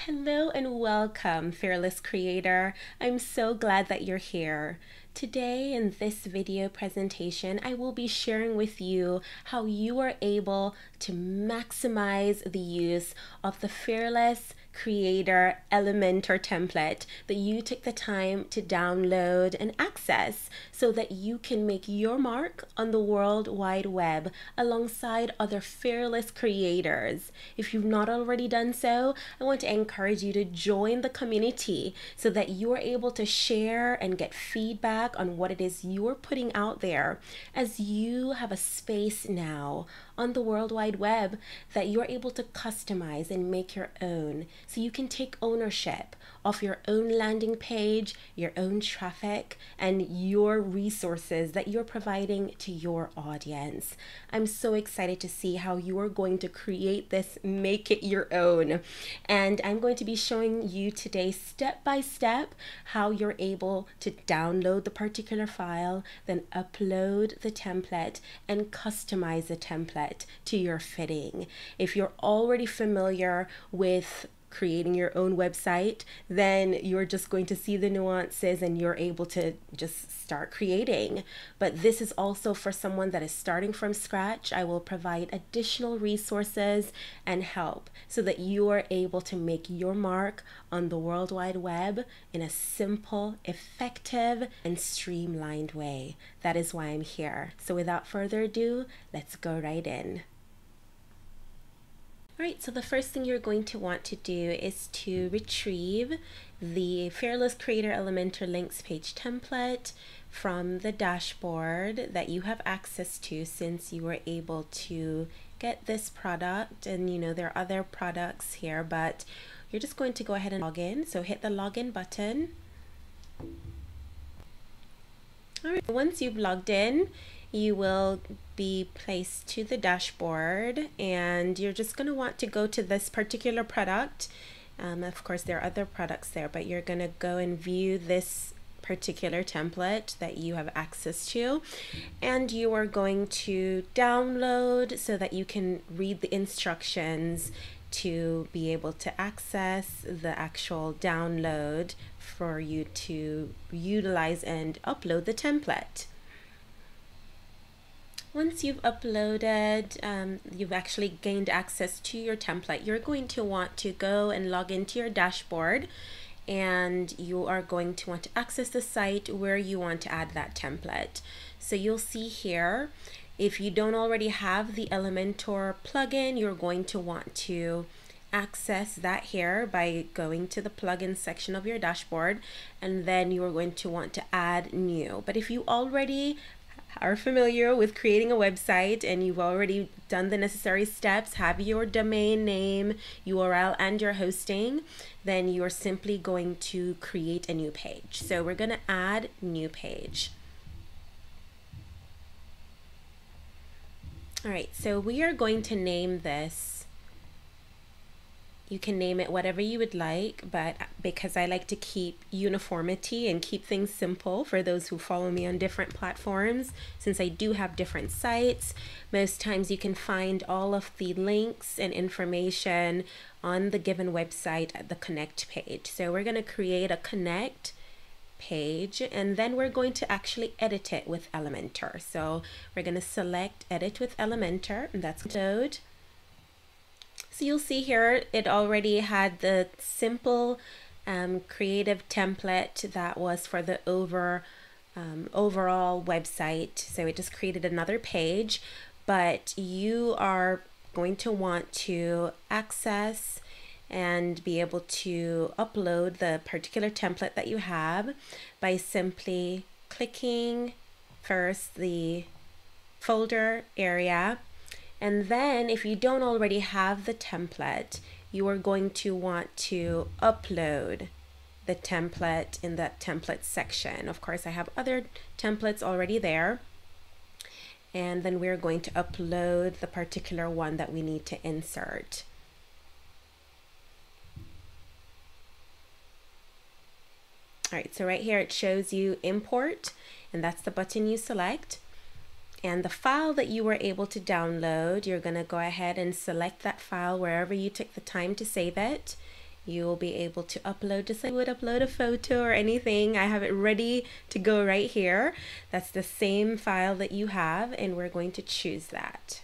Hello and welcome, fearless creator. I'm so glad that you're here. Today in this video presentation, I will be sharing with you how you are able to maximize the use of the Fearless Creator Elementor template that you took the time to download and access so that you can make your mark on the World Wide Web alongside other fearless creators. If you've not already done so, I want to encourage you to join the community so that you're able to share and get feedback on what it is you're putting out there, as you have a space now on the World Wide Web that you're able to customize and make your own, so you can take ownership of your own landing page, your own traffic, and your resources that you're providing to your audience. I'm so excited to see how you are going to create this, make it your own. And I'm going to be showing you today step by step how you're able to download the particular file, then upload the template and customize the template to your fitting. If you're already familiar with creating your own website, then you're just going to see the nuances and you're able to just start creating. But this is also for someone that is starting from scratch. I will provide additional resources and help so that you are able to make your mark on the World Wide Web in a simple, effective, and streamlined way. That is why I'm here. So without further ado, let's go right in. Alright, so the first thing you're going to want to do is to retrieve the Fearless Creator Elementor links page template from the dashboard that you have access to since you were able to get this product. And you know, there are other products here, but you're just going to go ahead and log in. So hit the login button. Alright, once you've logged in, you will be placed to the dashboard and you're just going to want to go to this particular product. Of course, there are other products there, but you're going to go and view this particular template that you have access to, and you are going to download so that you can read the instructions to be able to access the actual download for you to utilize and upload the template. Once you've uploaded, you've actually gained access to your template, you're going to want to go and log into your dashboard, and you are going to want to access the site where you want to add that template. So you'll see here, if you don't already have the Elementor plugin, you're going to want to access that here by going to the plugin section of your dashboard, and then you are going to want to add new. But if you already are familiar with creating a website and you've already done the necessary steps, have your domain name, URL, and your hosting, then you are simply going to create a new page. So we're going to add new page. All right, so we are going to name this. You can name it whatever you would like, but because I like to keep uniformity and keep things simple for those who follow me on different platforms, since I do have different sites, most times you can find all of the links and information on the given website at the connect page. So we're going to create a connect page, and then we're going to actually edit it with Elementor. So we're going to select edit with Elementor, and that's load. So you'll see here it already had the simple creative template that was for the overall website. So it just created another page, but you are going to want to access and be able to upload the particular template that you have by simply clicking first the folder area. And then if you don't already have the template, you are going to want to upload the template in that template section. Of course, I have other templates already there. And then we're going to upload the particular one that we need to insert. All right, so right here it shows you import, and that's the button you select. And the file that you were able to download, you're going to go ahead and select that file wherever you took the time to save it. you'll be able to upload just like you would upload a photo or anything. I have it ready to go right here. That's the same file that you have, and we're going to choose that.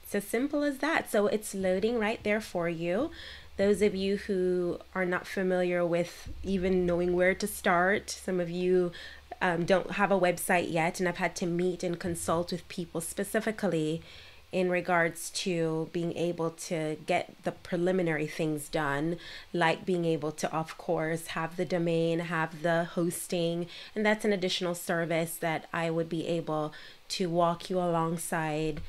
It's as simple as that. So it's loading right there for you. Those of you who are not familiar with even knowing where to start, some of you don't have a website yet, and I've had to meet and consult with people specifically in regards to being able to get the preliminary things done, like being able to, of course, have the domain, have the hosting, and that's an additional service that I would be able to walk you alongside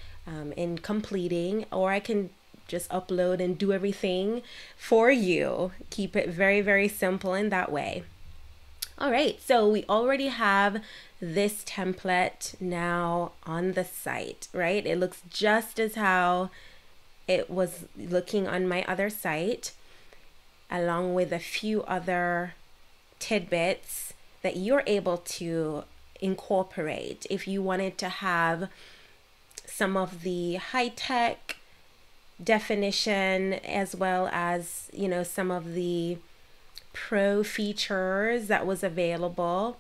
in completing, or I can just upload and do everything for you. Keep it very, very simple in that way. All right, so we already have this template now on the site, right? It looks just as how it was looking on my other site, along with a few other tidbits that you're able to incorporate if you wanted to have some of the high-tech definition, as well as, you know, some of the pro features that was available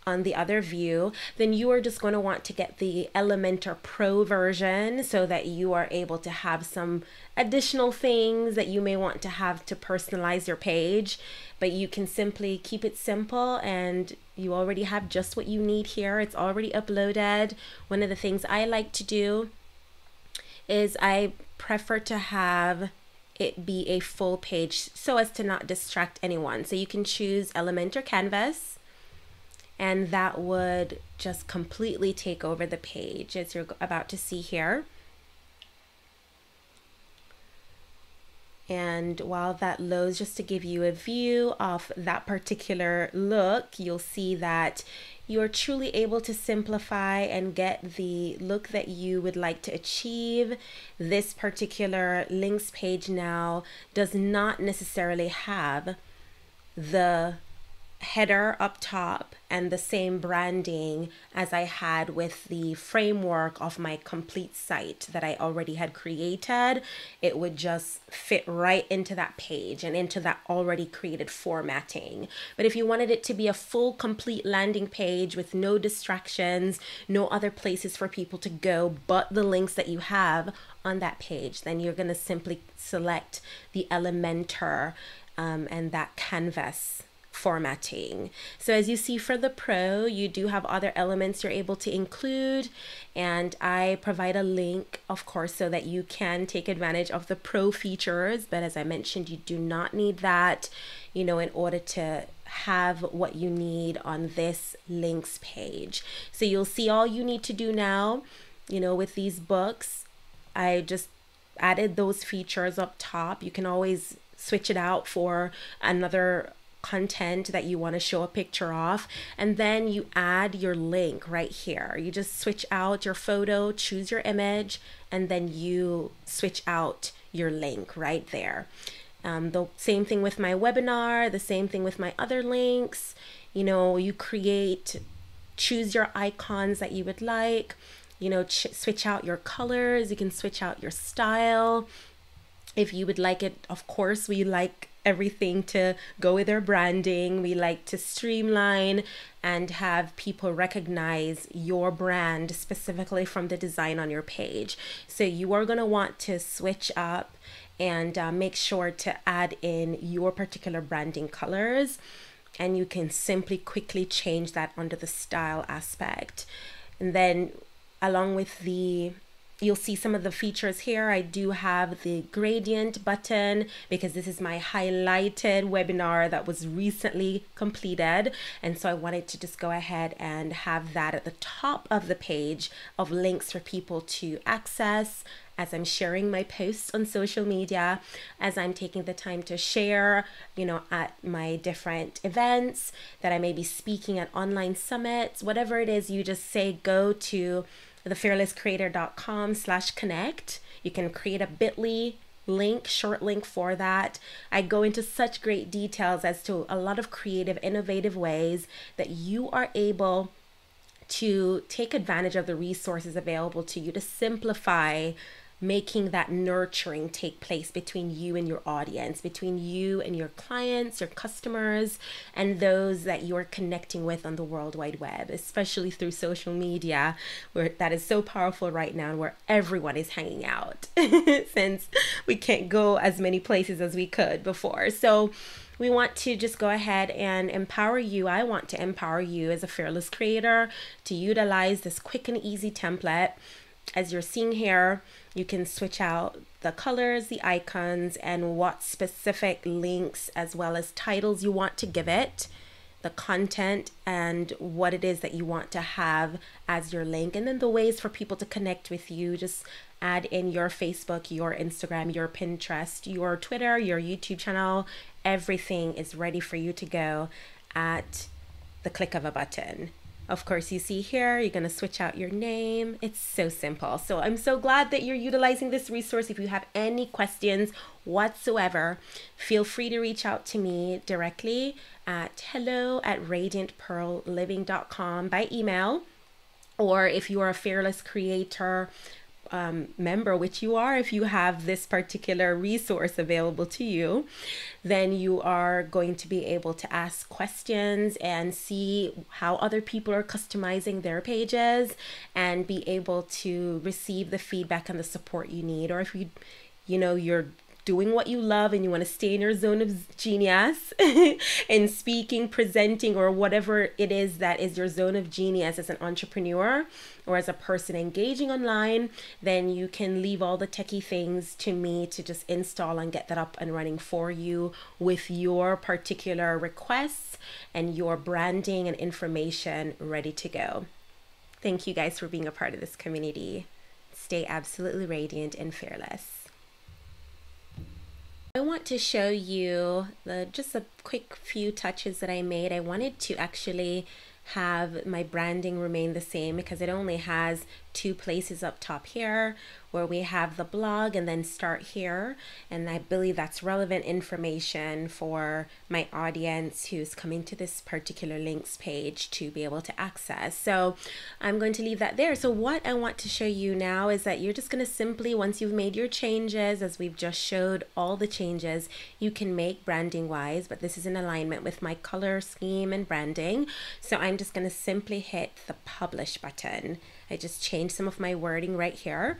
on the other view. Then you are just going to want to get the Elementor Pro version so that you are able to have some additional things that you may want to have to personalize your page, but you can simply keep it simple and you already have just what you need here. It's already uploaded. One of the things I like to do is I prefer to have it be a full page so as to not distract anyone. So you can choose Elementor Canvas, and that would just completely take over the page, as you're about to see here. And while that loads, just to give you a view of that particular look, you'll see that you're truly able to simplify and get the look that you would like to achieve. This particular links page now does not necessarily have the header up top and the same branding as I had with the framework of my complete site that I already had created. It would just fit right into that page and into that already created formatting. But if you wanted it to be a full complete landing page with no distractions, no other places for people to go but the links that you have on that page, then you're going to simply select the Elementor and that canvas formatting. So as you see for the Pro, you do have other elements you're able to include, and I provide a link, of course, so that you can take advantage of the Pro features. But as I mentioned, you do not need that, you know, in order to have what you need on this links page. So you'll see all you need to do now, you know, with these books, I just added those features up top. You can always switch it out for another content that you want to show a picture of, and then you add your link right here. You just switch out your photo, choose your image, and then you switch out your link right there. The same thing with my webinar, the same thing with my other links. You know, you choose your icons that you would like, you know, switch out your colors, you can switch out your style. If you would like it, of course, we like everything to go with our branding. We like to streamline and have people recognize your brand specifically from the design on your page. So you are going to want to switch up and make sure to add in your particular branding colors, and you can simply quickly change that under the style aspect. And then along with you'll see some of the features here. I do have the gradient button because this is my highlighted webinar that was recently completed. And so I wanted to just go ahead and have that at the top of the page of links for people to access as I'm sharing my posts on social media, as I'm taking the time to share, you know, at my different events that I may be speaking at online summits, whatever it is, you just say, go to thefearlesscreator.com/connect. You can create a bit.ly link, short link for that. I go into such great details as to a lot of creative, innovative ways that you are able to take advantage of the resources available to you to simplify making that nurturing take place between you and your audience, between you and your clients, your customers, and those that you're connecting with on the World Wide Web, especially through social media, where that is so powerful right now, where everyone is hanging out since we can't go as many places as we could before. So we want to just go ahead and empower you. I want to empower you as a fearless creator to utilize this quick and easy template. As you're seeing here, you can switch out the colors, the icons, and what specific links as well as titles you want to give it, the content, and what it is that you want to have as your link, and then the ways for people to connect with you. Just add in your Facebook, your Instagram, your Pinterest, your Twitter, your YouTube channel. Everything is ready for you to go at the click of a button. Of course, you see here, you're going to switch out your name. It's so simple. So I'm so glad that you're utilizing this resource. If you have any questions whatsoever, feel free to reach out to me directly at hello@radiantpearlliving.com by email. Or if you are a fearless creator member, which you are if you have this particular resource available to you, then you are going to be able to ask questions and see how other people are customizing their pages and be able to receive the feedback and the support you need. Or if you're doing what you love and you want to stay in your zone of genius in speaking, presenting, or whatever it is that is your zone of genius as an entrepreneur or as a person engaging online, then you can leave all the techie things to me to just install and get that up and running for you with your particular requests and your branding and information ready to go. Thank you guys for being a part of this community. Stay absolutely radiant and fearless. I want to show you just a quick few touches that I made. I wanted to actually have my branding remain the same because it only has two places up top here where we have the blog and then start here, and I believe that's relevant information for my audience who's coming to this particular links page to be able to access. So I'm going to leave that there. So what I want to show you now is that you're just going to simply, once you've made your changes, as we've just showed all the changes you can make branding wise, but this is in alignment with my color scheme and branding. So I'm just going to simply hit the publish button. I just changed some of my wording right here.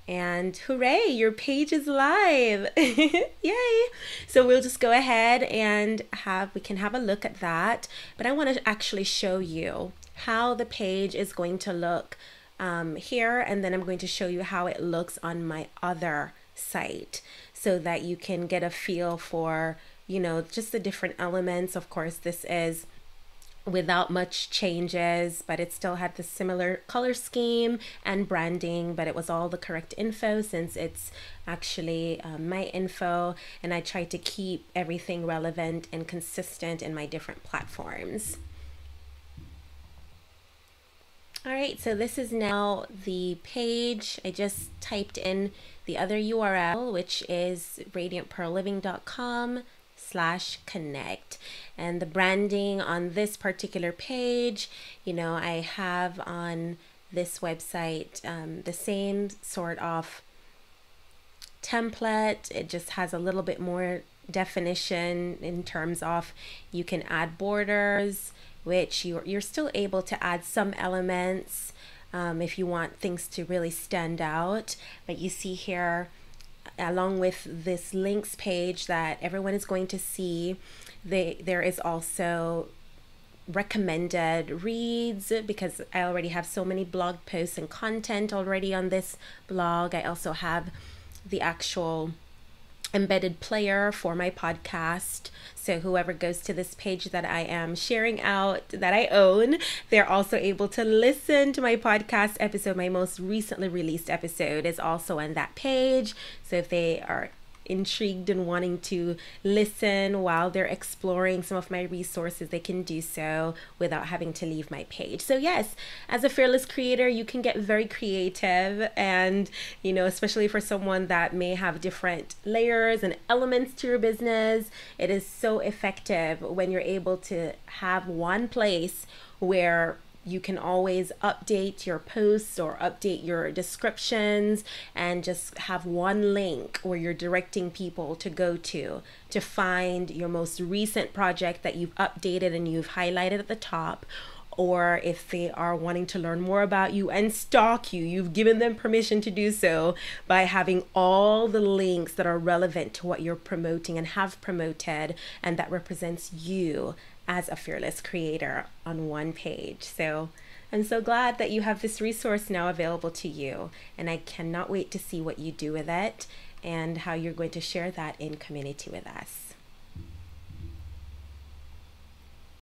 And hooray, your page is live. Yay. So we'll just go ahead and we can have a look at that. But I want to actually show you how the page is going to look here. And then I'm going to show you how it looks on my other site so that you can get a feel for, just the different elements. Of course, this is without much changes, but it still had the similar color scheme and branding, but it was all the correct info since it's actually my info, and I tried to keep everything relevant and consistent in my different platforms. All right, so this is now the page. I just typed in the other URL, which is radiantpearlliving.com/connect, and the branding on this particular page, I have on this website the same sort of template. It just has a little bit more definition in terms of you can add borders, which you're still able to add some elements if you want things to really stand out. But you see here, along with this links page that everyone is going to see, there is also recommended reads, because I already have so many blog posts and content already on this blog. I also have the actual embedded player for my podcast, so whoever goes to this page that I am sharing out, that I own, they're also able to listen to my podcast episode. My most recently released episode is also on that page, so if they are intrigued and wanting to listen while they're exploring some of my resources, they can do so without having to leave my page. So yes, as a fearless creator, you can get very creative, and especially for someone that may have different layers and elements to your business, it is so effective when you're able to have one place where you can always update your posts or update your descriptions and just have one link where you're directing people to go to find your most recent project that you've updated and you've highlighted at the top. Or if they are wanting to learn more about you and stalk you, you've given them permission to do so by having all the links that are relevant to what you're promoting and have promoted, and that represents you as a fearless creator on one page. So I'm so glad that you have this resource now available to you, and I cannot wait to see what you do with it and how you're going to share that in community with us.